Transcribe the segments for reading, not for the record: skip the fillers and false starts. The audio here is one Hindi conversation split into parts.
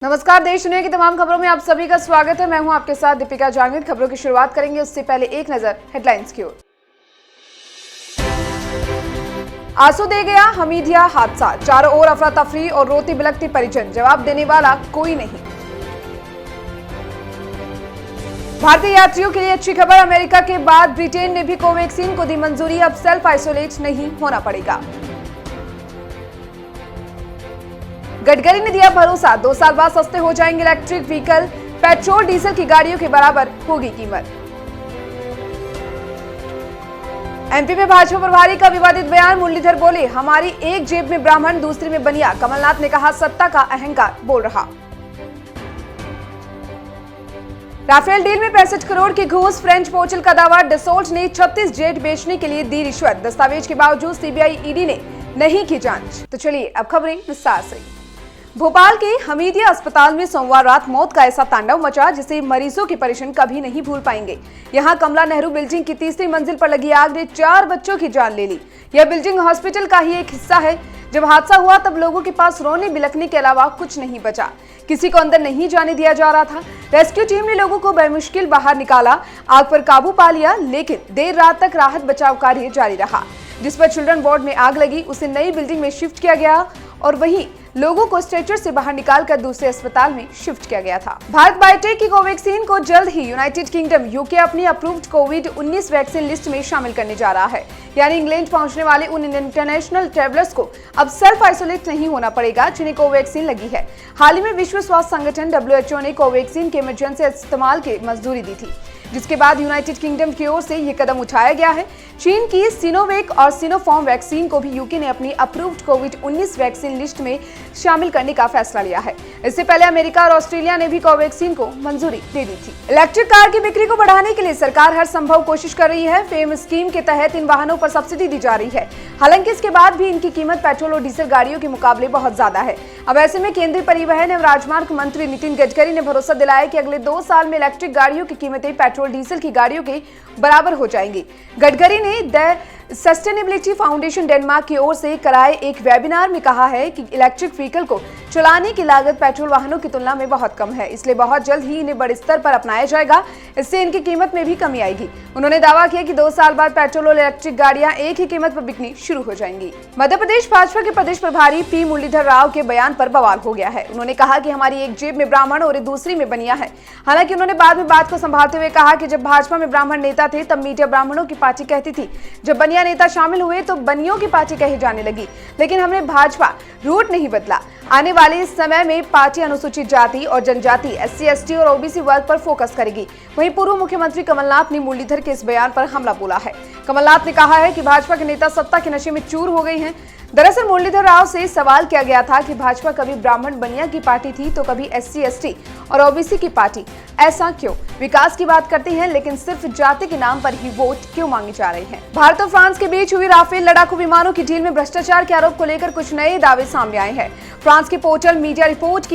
नमस्कार, देश दुनिया की तमाम खबरों में आप सभी का स्वागत है। मैं हूं आपके साथ दीपिका जांगिड। खबरों की शुरुआत करेंगे उससे पहले एक नजर हेडलाइंस की ओर। आंसू दे गया हमीदिया हादसा, चारों ओर अफरा तफरी और रोती बिलखती परिजन, जवाब देने वाला कोई नहीं। भारतीय यात्रियों के लिए अच्छी खबर, अमेरिका के बाद ब्रिटेन ने भी कोवैक्सीन को दी मंजूरी, अब सेल्फ आइसोलेट नहीं होना पड़ेगा। गडकरी ने दिया भरोसा, 2 साल बाद सस्ते हो जाएंगे इलेक्ट्रिक व्हीकल, पेट्रोल डीजल की गाड़ियों के बराबर होगी कीमत। एमपी में भाजपा प्रभारी का विवादित बयान, मुरलीधर बोले हमारी एक जेब में ब्राह्मण दूसरी में बनिया, कमलनाथ ने कहा सत्ता का अहंकार बोल रहा। राफेल डील में 65 करोड़ की घूस, फ्रेंच पोर्टल का दावा, डसोल्ट ने 36 जेट बेचने के लिए दी रिश्वत, दस्तावेज के बावजूद सीबीआई ईडी ने नहीं की जांच। तो चलिए अब खबरें विस्तार से। भोपाल के हमीदिया अस्पताल में सोमवार रात मौत का ऐसा तांडव मचा जिसे मरीजों के परिजन कभी नहीं भूल पाएंगे। यहां कमला नेहरू बिल्डिंग की तीसरी मंजिल पर लगी आग ने 4 बच्चों की जान ले ली। यह बिल्डिंग हॉस्पिटल का ही एक हिस्सा है। जब हादसा हुआ तब लोगों के पास रोने बिलखने के अलावा कुछ नहीं बचा। किसी को अंदर नहीं जाने दिया जा रहा था। रेस्क्यू टीम ने लोगों को बेमुश्किल बाहर निकाला, आग पर काबू पा लिया, लेकिन देर रात तक राहत बचाव कार्य जारी रहा। जिस पर चिल्ड्रन वार्ड में आग लगी उसे नई बिल्डिंग में शिफ्ट किया गया और वहीं लोगों को स्ट्रेचर से बाहर निकालकर दूसरे अस्पताल में शिफ्ट किया गया था। भारत बायोटेक की कोवैक्सीन को जल्द ही यूनाइटेड किंगडम यूके अपनी अप्रूव्ड कोविड-19 वैक्सीन लिस्ट में शामिल करने जा रहा है। यानी इंग्लैंड पहुंचने वाले उन इंटरनेशनल ट्रैवलर्स को अब सेल्फ आइसोलेट नहीं होना पड़ेगा जिन्हें कोवैक्सीन लगी है। हाल ही में विश्व स्वास्थ्य संगठन WHO ने कोवैक्सीन के इमरजेंसी इस्तेमाल की मंजूरी दी थी, जिसके बाद यूनाइटेड किंगडम की ओर से यह कदम उठाया गया है। चीन की सिनोवैक और सिनोफार्म वैक्सीन को भी यूके ने अपनी अप्रूव्ड कोविड-19 वैक्सीन लिस्ट में शामिल करने का फैसला लिया है। इससे पहले अमेरिका और ऑस्ट्रेलिया ने भी कोवैक्सीन को मंजूरी दे दी थी। इलेक्ट्रिक कार की बिक्री को बढ़ाने के लिए सरकार हर संभव कोशिश कर रही है। फेम स्कीम के तहत इन वाहनों पर सब्सिडी दी जा रही है। हालांकि इसके बाद भी इनकी कीमत पेट्रोल और डीजल गाड़ियों के मुकाबले बहुत ज्यादा है। अब ऐसे में केंद्रीय परिवहन एवं राजमार्ग मंत्री नितिन गडकरी ने भरोसा दिलाया कि अगले 2 साल में इलेक्ट्रिक गाड़ियों की कीमतें पेट्रोल डीजल की गाड़ियों के बराबर हो जाएंगी। गडकरी ने द सस्टेनेबिलिटी फाउंडेशन डेनमार्क की ओर से कराए एक वेबिनार में कहा है कि इलेक्ट्रिक व्हीकल को चलाने की लागत पेट्रोल वाहनों की तुलना में बहुत कम है, इसलिए बहुत जल्द ही इन्हें बड़े स्तर पर अपनाया जाएगा। इससे इनकी कीमत में भी कमी आएगी। उन्होंने दावा किया कि 2 साल बाद पेट्रोल और इलेक्ट्रिक गाड़ियां एक ही कीमत पर बिकनी शुरू हो जाएंगी। मध्य प्रदेश भाजपा के प्रदेश प्रभारी पी मुरलीधर राव के बयान पर बवाल हो गया है। उन्होंने कहा कि हमारी एक जेब में ब्राह्मण और दूसरी में बनिया है। हालांकि उन्होंने बाद में बात को संभालते हुए कहा कि जब भाजपा में ब्राह्मण नेता थे तब मीडिया ब्राह्मणों की पार्टी कहती थी, जब बनिया नेता शामिल हुए तो बनियों की पार्टी कही जाने लगी। लेकिन हमने भाजपा रूट नहीं बदला। आने वाले समय में पार्टी अनुसूचित जाति और जनजाति, SC ST और OBC वर्ग पर फोकस करेगी। वहीं पूर्व मुख्यमंत्री कमलनाथ ने मुरलीधर के इस बयान पर हमला बोला है। कमलनाथ ने कहा है कि भाजपा के नेता सत्ता के नशे में चूर हो गई हैं। दरअसल मुरलीधर राव से सवाल किया गया था कि भाजपा कभी ब्राह्मण बनिया की पार्टी थी तो कभी SC ST और OBC की पार्टी, ऐसा क्यों? विकास की बात करते हैं लेकिन सिर्फ जाति के नाम पर ही वोट क्यों मांगी जा रही है? भारत और फ्रांस के बीच हुई राफेल लड़ाकू विमानों की डील में भ्रष्टाचार के आरोप को लेकर कुछ नए दावे सामने आए हैं। फ्रांस के पोर्टल मीडिया रिपोर्ट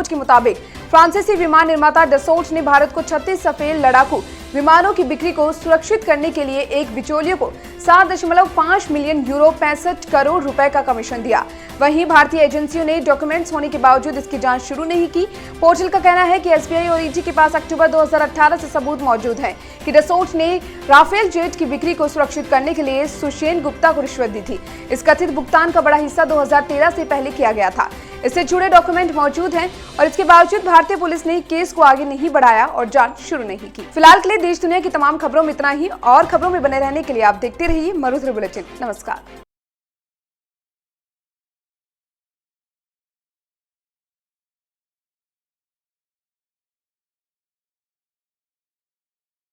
के मुताबिक फ्रांसीसी विमान निर्माता डसोल्ट ने भारत को 36 राफेल लड़ाकू विमानों की बिक्री को सुरक्षित करने के लिए एक बिचौलिए को 7.5 मिलियन यूरो 65 करोड़ रुपए का कमीशन दिया। वहीं भारतीय एजेंसियों ने डॉक्यूमेंट्स होने के बावजूद इसकी जांच शुरू नहीं की। पोर्टल का कहना है कि SBI और ED के पास अक्टूबर 2018 से सबूत मौजूद है कि डसोल्ट ने राफेल जेट की बिक्री को सुरक्षित करने के लिए सुशेन गुप्ता को रिश्वत दी थी। इस कथित भुगतान का बड़ा हिस्सा 2013 से पहले किया गया था। इससे जुड़े डॉक्यूमेंट मौजूद हैं और इसके बावजूद भारतीय पुलिस ने केस को आगे नहीं बढ़ाया और जांच शुरू नहीं की। फिलहाल के लिए देश दुनिया की तमाम खबरों में इतना ही। और खबरों में बने रहने के लिए आप देखते रहिए मरुधर बुलेटिन। नमस्कार।